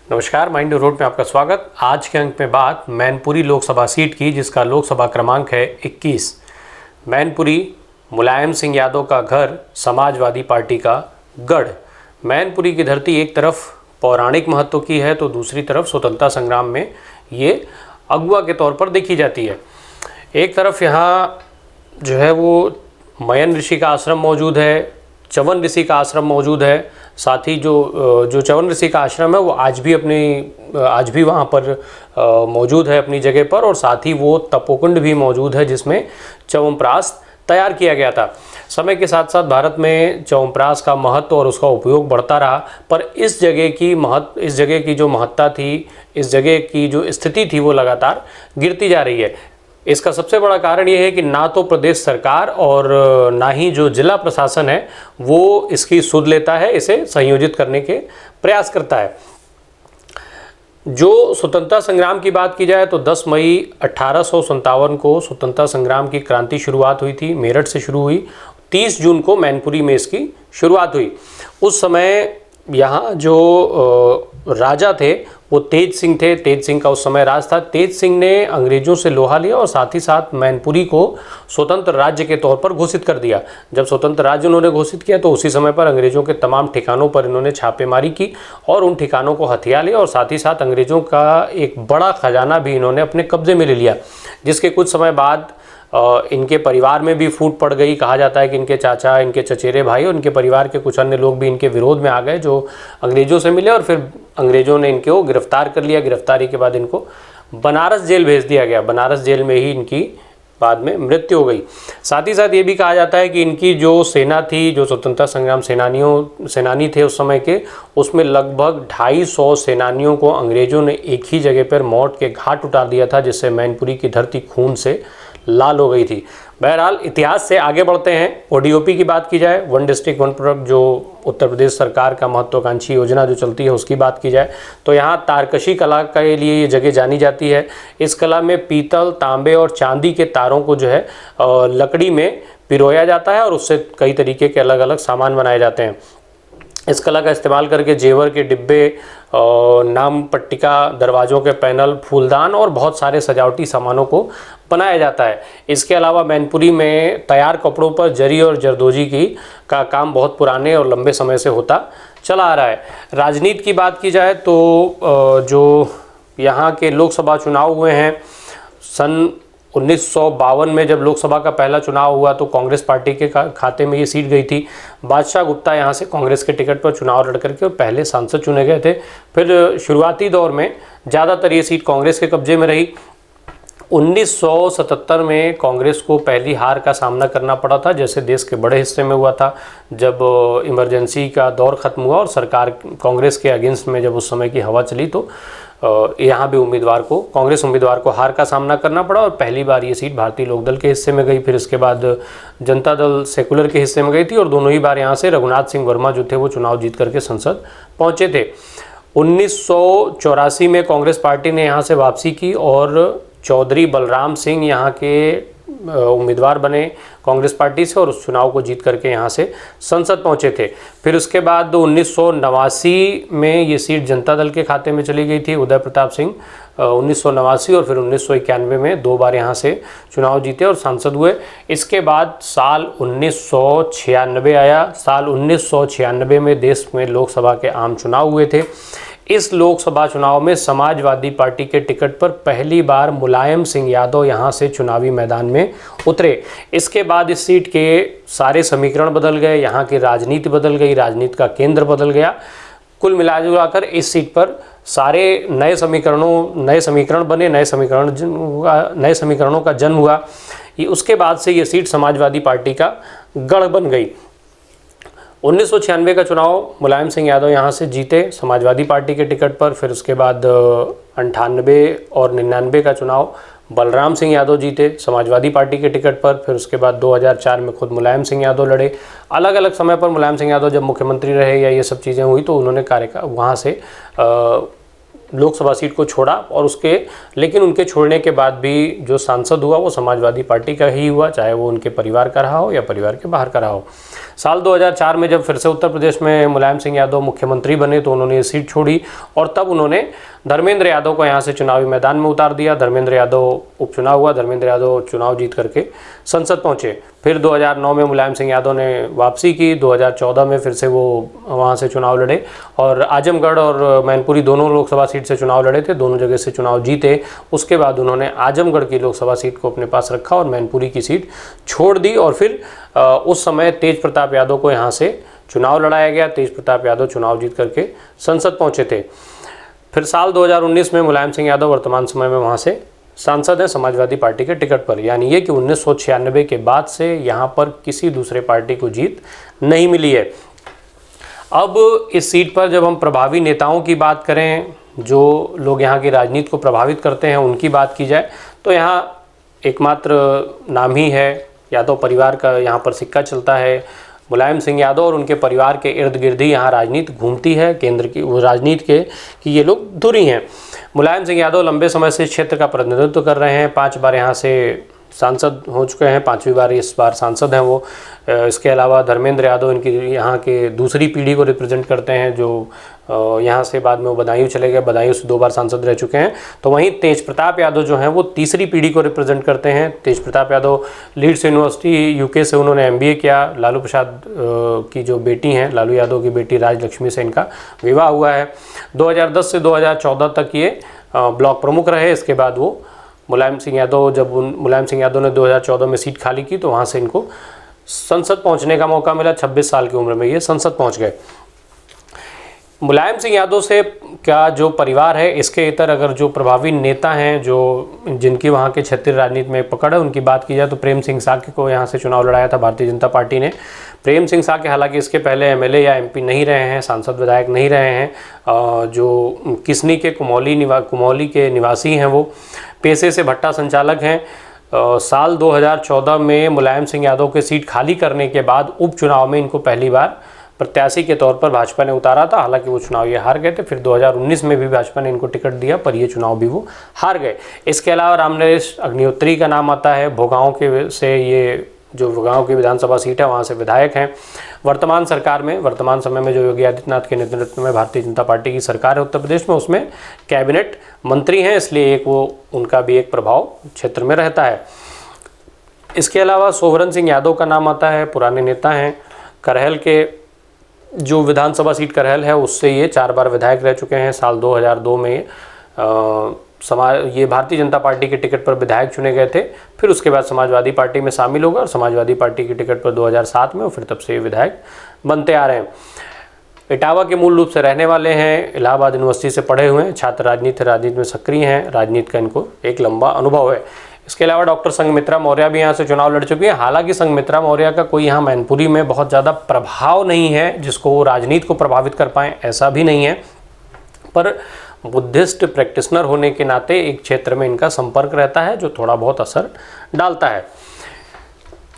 नमस्कार, mind road में आपका स्वागत। आज के अंक में बात मैनपुरी लोकसभा सीट की, जिसका लोकसभा क्रमांक है 21। मैनपुरी मुलायम सिंह यादव का घर, समाजवादी पार्टी का गढ़। मैनपुरी की धरती एक तरफ पौराणिक महत्व की है तो दूसरी तरफ स्वतंत्रता संग्राम में ये अगुआ के तौर पर देखी जाती है। एक तरफ यहाँ जो है वो मयन ऋषि का आश्रम मौजूद है, च्यवन ऋषि का आश्रम मौजूद है। साथ ही जो च्यवन ऋषि का आश्रम है वो आज भी वहाँ पर मौजूद है अपनी जगह पर, और साथ ही वो तपोकुंड भी मौजूद है जिसमें च्यवनप्राश तैयार किया गया था। समय के साथ साथ भारत में च्यवनप्राश का महत्व और उसका उपयोग बढ़ता रहा, पर इस जगह की जो महत्ता थी, इस जगह की जो स्थिति थी वो लगातार गिरती जा रही है। इसका सबसे बड़ा कारण ये है कि ना तो प्रदेश सरकार और ना ही जो जिला प्रशासन है वो इसकी सुध लेता है, इसे संयोजित करने के प्रयास करता है। जो स्वतंत्रता संग्राम की बात की जाए तो 10 मई 1857 को स्वतंत्रता संग्राम की क्रांति शुरुआत हुई थी, मेरठ से शुरू हुई। 30 जून को मैनपुरी में इसकी शुरुआत हुई। उस समय यहाँ जो राजा थे वो तेज सिंह थे। तेज सिंह का उस समय राज था। तेज सिंह ने अंग्रेजों से लोहा लिया और साथ ही साथ मैनपुरी को स्वतंत्र राज्य के तौर पर घोषित कर दिया। जब स्वतंत्र राज्य उन्होंने घोषित किया तो उसी समय पर अंग्रेजों के तमाम ठिकानों पर इन्होंने छापेमारी की और उन ठिकानों को हथिया लिया, और साथ ही साथ अंग्रेजों का एक बड़ा खजाना भी इन्होंने अपने कब्जे में ले लिया, जिसके कुछ समय बाद इनके परिवार में भी फूट पड़ गई। कहा जाता है कि इनके चाचा, इनके चचेरे भाई और इनके परिवार के कुछ अन्य लोग भी इनके विरोध में आ गए जो अंग्रेजों से मिले, और फिर अंग्रेजों ने इनको गिरफ्तार कर लिया। गिरफ्तारी के बाद इनको बनारस जेल भेज दिया गया। बनारस जेल में ही इनकी बाद में मृत्यु हो गई। साथ ही साथ ये भी कहा जाता है कि इनकी जो सेना थी, जो स्वतंत्रता संग्राम सेनानी थे उस समय के, उसमें लगभग 250 सेनानियों को अंग्रेजों ने एक ही जगह पर मौत के घाट उतार दिया था, जिससे मैनपुरी की धरती खून से लाल हो गई थी। बहरहाल इतिहास से आगे बढ़ते हैं। ओडीओपी की बात की जाए, वन डिस्ट्रिक्ट वन प्रोडक्ट, जो उत्तर प्रदेश सरकार का महत्वाकांक्षी योजना जो चलती है उसकी बात की जाए तो यहाँ तारकशी कला के लिए ये जगह जानी जाती है। इस कला में पीतल, तांबे और चांदी के तारों को जो है लकड़ी में पिरोया जाता है और उससे कई तरीके के अलग अलग सामान बनाए जाते हैं। इस कला का इस्तेमाल करके जेवर के डिब्बे, नाम पट्टिका, दरवाज़ों के पैनल, फूलदान और बहुत सारे सजावटी सामानों को बनाया जाता है। इसके अलावा मैनपुरी में तैयार कपड़ों पर जरी और जरदोजी का काम बहुत पुराने और लंबे समय से होता चला आ रहा है। राजनीति की बात की जाए तो जो यहाँ के लोकसभा चुनाव हुए हैं, सन 1952 में जब लोकसभा का पहला चुनाव हुआ तो कांग्रेस पार्टी के खाते में ये सीट गई थी। बादशाह गुप्ता यहाँ से कांग्रेस के टिकट पर चुनाव लड़ करके पहले सांसद चुने गए थे। फिर शुरुआती दौर में ज़्यादातर ये सीट कांग्रेस के कब्जे में रही। 1977 में कांग्रेस को पहली हार का सामना करना पड़ा था, जैसे देश के बड़े हिस्से में हुआ था जब इमरजेंसी का दौर ख़त्म हुआ और सरकार कांग्रेस के अगेंस्ट में जब उस समय की हवा चली तो यहाँ भी कांग्रेस उम्मीदवार को हार का सामना करना पड़ा और पहली बार ये सीट भारतीय लोकदल के हिस्से में गई। फिर इसके बाद जनता दल सेकुलर के हिस्से में गई थी और दोनों ही बार यहाँ से रघुनाथ सिंह वर्मा जो थे वो चुनाव जीत करके संसद पहुँचे थे। 1984 में कांग्रेस पार्टी ने यहाँ से वापसी की और चौधरी बलराम सिंह यहाँ के उम्मीदवार बने कांग्रेस पार्टी से और उस चुनाव को जीत करके यहाँ से संसद पहुँचे थे। फिर उसके बाद 1989 में ये सीट जनता दल के खाते में चली गई थी। उदय प्रताप सिंह 1989 और फिर 1991 में 2 बार यहाँ से चुनाव जीते और सांसद हुए। इसके बाद साल 1996 आया। साल 1996 में देश में लोकसभा के आम चुनाव हुए थे। इस लोकसभा चुनाव में समाजवादी पार्टी के टिकट पर पहली बार मुलायम सिंह यादव यहाँ से चुनावी मैदान में उतरे। इसके बाद इस सीट के सारे समीकरण बदल गए, यहाँ की राजनीति बदल गई, राजनीति का केंद्र बदल गया। कुल मिलाकर इस सीट पर सारे नए समीकरण बने, नए समीकरणों का जन्म हुआ। उसके बाद से ये सीट समाजवादी पार्टी का गढ़ बन गई। 1996 का चुनाव मुलायम सिंह यादव यहाँ से जीते समाजवादी पार्टी के टिकट पर। फिर उसके बाद 98 और 99 का चुनाव बलराम सिंह यादव जीते समाजवादी पार्टी के टिकट पर। फिर उसके बाद 2004 में खुद मुलायम सिंह यादव लड़े। अलग अलग समय पर मुलायम सिंह यादव जब मुख्यमंत्री रहे या ये सब चीज़ें हुई तो उन्होंने वहाँ से लोकसभा सीट को छोड़ा और लेकिन उनके छोड़ने के बाद भी जो सांसद हुआ वो समाजवादी पार्टी का ही हुआ, चाहे वो उनके परिवार का रहा हो या परिवार के बाहर का रहा हो। साल 2004 में जब फिर से उत्तर प्रदेश में मुलायम सिंह यादव मुख्यमंत्री बने तो उन्होंने ये सीट छोड़ी और तब उन्होंने धर्मेंद्र यादव को यहाँ से चुनावी मैदान में उतार दिया। धर्मेंद्र यादव उपचुनाव हुआ, धर्मेंद्र यादव चुनाव जीत करके संसद पहुँचे। फिर 2009 में मुलायम सिंह यादव ने वापसी की, 2014 में फिर से वो वहाँ से चुनाव लड़े और आजमगढ़ और मैनपुरी दोनों लोकसभा सीट से चुनाव लड़े थे, दोनों जगह से चुनाव जीते। उसके बाद उन्होंने आजमगढ़ की लोकसभा सीट को अपने पास रखा और मैनपुरी की सीट छोड़ दी और फिर उस समय तेज प्रताप यादव को यहाँ से चुनाव लड़ाया गया। तेज प्रताप यादव चुनाव जीत करके संसद पहुँचे थे। फिर साल 2019 में मुलायम सिंह यादव वर्तमान समय में वहाँ से सांसद हैं समाजवादी पार्टी के टिकट पर। यानी ये कि 1996 के बाद से यहाँ पर किसी दूसरे पार्टी को जीत नहीं मिली है। अब इस सीट पर जब हम प्रभावी नेताओं की बात करें, जो लोग यहाँ की राजनीति को प्रभावित करते हैं, उनकी बात की जाए तो यहाँ एकमात्र नाम ही है, यादव परिवार का यहाँ पर सिक्का चलता है। मुलायम सिंह यादव और उनके परिवार के इर्द गिर्द ही यहाँ राजनीति घूमती है, केंद्र की वो राजनीति के कि ये लोग धुरी हैं। मुलायम सिंह यादव लंबे समय से इस क्षेत्र का प्रतिनिधित्व कर रहे हैं, 5 बार यहाँ से सांसद हो चुके हैं, 5वीं बार इस बार सांसद हैं वो। इसके अलावा धर्मेंद्र यादव इनकी यहाँ के दूसरी पीढ़ी को रिप्रेजेंट करते हैं, जो यहाँ से बाद में वो बदायूं चले गए, बदायूं से 2 बार सांसद रह चुके हैं। तो वहीं तेज प्रताप यादव जो हैं वो तीसरी पीढ़ी को रिप्रेजेंट करते हैं। Tej Pratap Yadav Leeds university UK से उन्होंने MBA किया। लालू प्रसाद की जो बेटी हैं, लालू यादव की बेटी राजलक्ष्मी से इनका विवाह हुआ है। 2010 से 2014 तक ये ब्लॉक प्रमुख रहे। इसके बाद वो मुलायम सिंह यादव ने 2014 में सीट खाली की तो वहाँ से इनको संसद पहुँचने का मौका मिला। 26 साल की उम्र में ये संसद पहुँच गए। मुलायम सिंह यादव से क्या जो परिवार है, इसके इतर अगर जो प्रभावी नेता हैं जो जिनकी वहाँ के क्षेत्रीय राजनीति में पकड़ है, उनकी बात की जाए तो प्रेम सिंह साके को यहाँ से चुनाव लड़ाया था भारतीय जनता पार्टी ने। प्रेम सिंह साके हालांकि इसके पहले MLA या MP नहीं रहे हैं, सांसद विधायक नहीं रहे हैं, जो किसनी के कुमौली के निवासी हैं, वो पेशे से भट्टा संचालक हैं। साल 2014 में मुलायम सिंह यादव के सीट खाली करने के बाद उपचुनाव में इनको पहली बार प्रत्याशी के तौर पर भाजपा ने उतारा था। हालांकि वो चुनाव ये हार गए थे। फिर 2019 में भी भाजपा ने इनको टिकट दिया पर ये चुनाव भी वो हार गए। इसके अलावा रामनरेश अग्निहोत्री का नाम आता है। भोगांव के से ये जो भोगांव की विधानसभा सीट है वहाँ से विधायक हैं। वर्तमान समय में जो योगी आदित्यनाथ के नेतृत्व में भारतीय जनता पार्टी की सरकार है उत्तर प्रदेश में, उसमें कैबिनेट मंत्री हैं, इसलिए उनका भी एक प्रभाव क्षेत्र में रहता है। इसके अलावा सोवरन सिंह यादव का नाम आता है, पुराने नेता हैं। करहल के जो विधानसभा सीट करहल है उससे ये 4 बार विधायक रह चुके हैं। साल 2002 में ये भारतीय जनता पार्टी के टिकट पर विधायक चुने गए थे। फिर उसके बाद समाजवादी पार्टी में शामिल हो गए और समाजवादी पार्टी के टिकट पर 2007 में और फिर तब से ये विधायक बनते आ रहे हैं। इटावा के मूल रूप से रहने वाले हैं, इलाहाबाद यूनिवर्सिटी से पढ़े हुए हैं, छात्र राजनीति में सक्रिय हैं, राजनीति का इनको एक लंबा अनुभव है। इसके अलावा डॉक्टर संघमित्रा मौर्य भी यहाँ से चुनाव लड़ चुकी हैं। हालांकि संघमित्रा मौर्य का कोई यहाँ मैनपुरी में बहुत ज़्यादा प्रभाव नहीं है जिसको वो राजनीति को प्रभावित कर पाएँ, ऐसा भी नहीं है। पर बुद्धिस्ट प्रैक्टिशनर होने के नाते एक क्षेत्र में इनका संपर्क रहता है जो थोड़ा बहुत असर डालता है।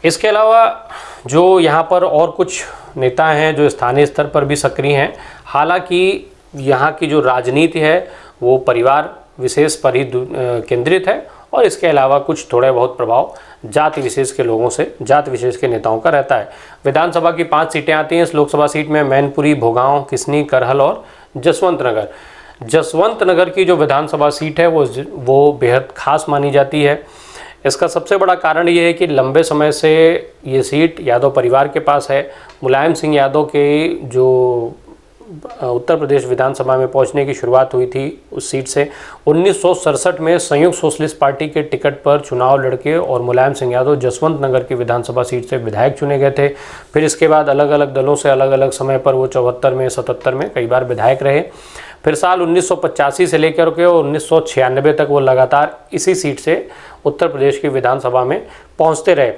इसके अलावा जो यहाँ पर और कुछ नेता हैं जो स्थानीय स्तर पर भी सक्रिय हैं। हालांकि यहाँ की जो राजनीति है वो परिवार विशेष पर ही केंद्रित है और इसके अलावा कुछ थोड़े बहुत प्रभाव जाति विशेष के लोगों से, जाति विशेष के नेताओं का रहता है। विधानसभा की 5 सीटें आती हैं इस लोकसभा सीट में, मैनपुरी, भोगांव, किसनी, करहल और जसवंत नगर। जसवंत नगर की जो विधानसभा सीट है वो बेहद खास मानी जाती है। इसका सबसे बड़ा कारण ये है कि लंबे समय से ये सीट यादव परिवार के पास है। मुलायम सिंह यादव के जो उत्तर प्रदेश विधानसभा में पहुंचने की शुरुआत हुई थी उस सीट से 1967 में संयुक्त सोशलिस्ट पार्टी के टिकट पर चुनाव लड़के और मुलायम सिंह यादव जसवंत नगर की विधानसभा सीट से विधायक चुने गए थे। फिर इसके बाद अलग अलग दलों से अलग अलग समय पर वो 74 में 77 में कई बार विधायक रहे। फिर साल 1985 से लेकर के 1996 तक वो लगातार इसी सीट से उत्तर प्रदेश की विधानसभा में पहुँचते रहे।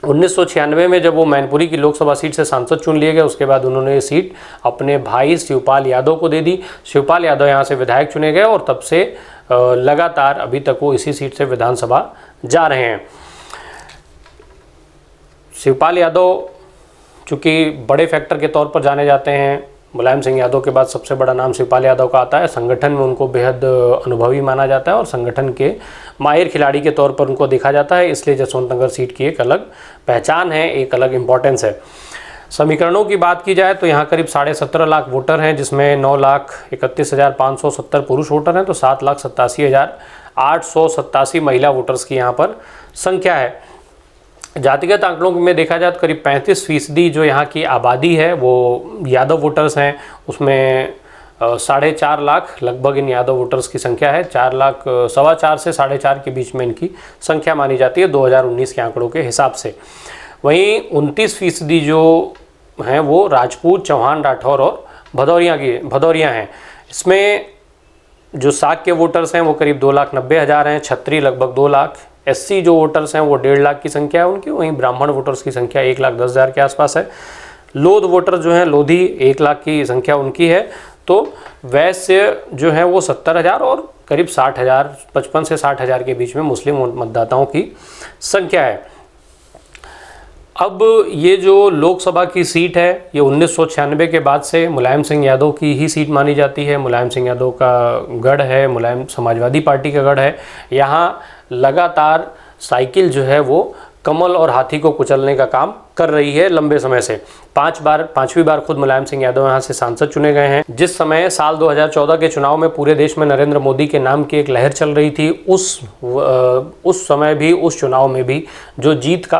1996 में जब वो मैनपुरी की लोकसभा सीट से सांसद चुन लिए गए उसके बाद उन्होंने ये सीट अपने भाई शिवपाल यादव को दे दी। शिवपाल यादव यहाँ से विधायक चुने गए और तब से लगातार अभी तक वो इसी सीट से विधानसभा जा रहे हैं। शिवपाल यादव चूँकि बड़े फैक्टर के तौर पर जाने जाते हैं, मुलायम सिंह यादव के बाद सबसे बड़ा नाम शिवपाल यादव का आता है। संगठन में उनको बेहद अनुभवी माना जाता है और संगठन के माहिर खिलाड़ी के तौर पर उनको देखा जाता है, इसलिए जसवंत नगर सीट की एक अलग पहचान है, एक अलग इम्पोर्टेंस है। समीकरणों की बात की जाए तो यहाँ करीब 17.5 लाख वोटर हैं, जिसमें 9,31,570 पुरुष वोटर हैं, तो 7,87,887 महिला वोटर्स की यहाँ पर संख्या है। जातिगत आंकड़ों में देखा जाए तो करीब 35% जो यहाँ की आबादी है वो यादव वोटर्स हैं। उसमें 4.5 लाख लगभग इन यादव वोटर्स की संख्या है। 4 लाख 4.25 से 4.5 के बीच में इनकी संख्या मानी जाती है 2019 के आंकड़ों के हिसाब से। वहीं 29% जो हैं वो राजपूत, चौहान, राठौर और भदौरिया हैं। इसमें जो साग के वोटर्स हैं वो करीब 2,90,000 हैं। छत्री लगभग 2 लाख। एससी जो वोटर्स हैं वो 1.5 लाख की संख्या है उनकी। वहीं ब्राह्मण वोटर्स की संख्या 1,10,000 के आसपास है। लोध वोटर जो हैं, लोधी 1 लाख की संख्या उनकी है। तो वैश्य जो है वो 70,000 और करीब 60,000, 55 से 60,000 के बीच में मुस्लिम मतदाताओं की संख्या है। अब ये जो लोकसभा की सीट है ये 1996 के बाद से मुलायम सिंह यादव की ही सीट मानी जाती है। मुलायम सिंह यादव का गढ़ है, मुलायम समाजवादी पार्टी का गढ़ है। यहाँ लगातार साइकिल जो है वो कमल और हाथी को कुचलने का काम कर रही है लंबे समय से। 5वीं बार खुद मुलायम सिंह यादव यहाँ से सांसद चुने गए हैं। जिस समय साल 2014 के चुनाव में पूरे देश में नरेंद्र मोदी के नाम की एक लहर चल रही थी, उस समय भी, उस चुनाव में भी जो जीत का